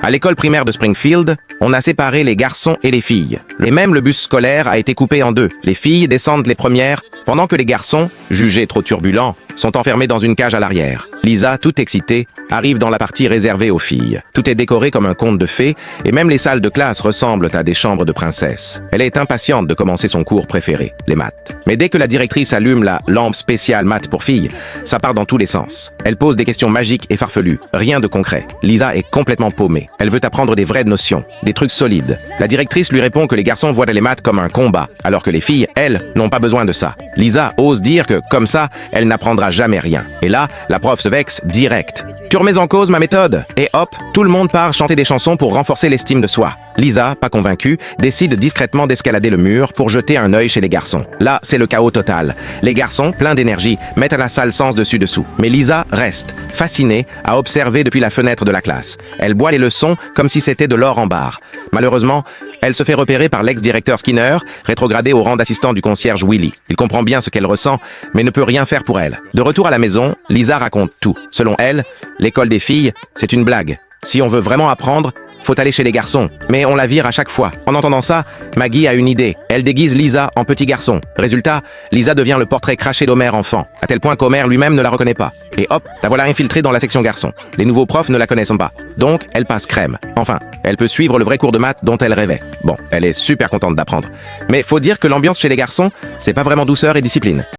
À l'école primaire de Springfield, on a séparé les garçons et les filles. Et même le bus scolaire a été coupé en deux. Les filles descendent les premières, pendant que les garçons, jugés trop turbulents, sont enfermés dans une cage à l'arrière. Lisa, toute excitée, arrive dans la partie réservée aux filles. Tout est décoré comme un conte de fées, et même les salles de classe ressemblent à des chambres de princesses. Elle est impatiente de commencer son cours préféré, les maths. Mais dès que la directrice allume la lampe spéciale maths pour filles, ça part dans tous les sens. Elle pose des questions magiques et farfelues, rien de concret. Lisa est complètement paumée. Elle veut apprendre des vraies notions, des trucs solides. La directrice lui répond que les garçons voient les maths comme un combat, alors que les filles, elles, n'ont pas besoin de ça. Lisa ose dire que, comme ça, elle n'apprendra jamais rien. Et là, la prof se vexe direct. Tu remets en cause ma méthode? Et hop, tout le monde part chanter des chansons pour renforcer l'estime de soi. Lisa, pas convaincue, décide discrètement d'escalader le mur pour jeter un œil chez les garçons. Là, c'est le chaos total. Les garçons, pleins d'énergie, mettent à la salle sens dessus-dessous. Mais Lisa reste, fascinée, à observer depuis la fenêtre de la classe. Elle boit les leçons comme si c'était de l'or en barre. Malheureusement, elle se fait repérer par l'ex-directeur Skinner, rétrogradé au rang d'assistant du concierge Willy. Il comprend bien ce qu'elle ressent, mais ne peut rien faire pour elle. De retour à la maison, Lisa raconte tout. Selon elle, l'école des filles, c'est une blague. Si on veut vraiment apprendre, faut aller chez les garçons. Mais on la vire à chaque fois. En entendant ça, Maggie a une idée. Elle déguise Lisa en petit garçon. Résultat, Lisa devient le portrait craché d'Homer enfant, à tel point qu'Homer lui-même ne la reconnaît pas. Et hop, la voilà infiltrée dans la section garçons. Les nouveaux profs ne la connaissent pas. Donc, elle passe crème. Enfin, elle peut suivre le vrai cours de maths dont elle rêvait. Bon, elle est super contente d'apprendre. Mais faut dire que l'ambiance chez les garçons, c'est pas vraiment douceur et discipline.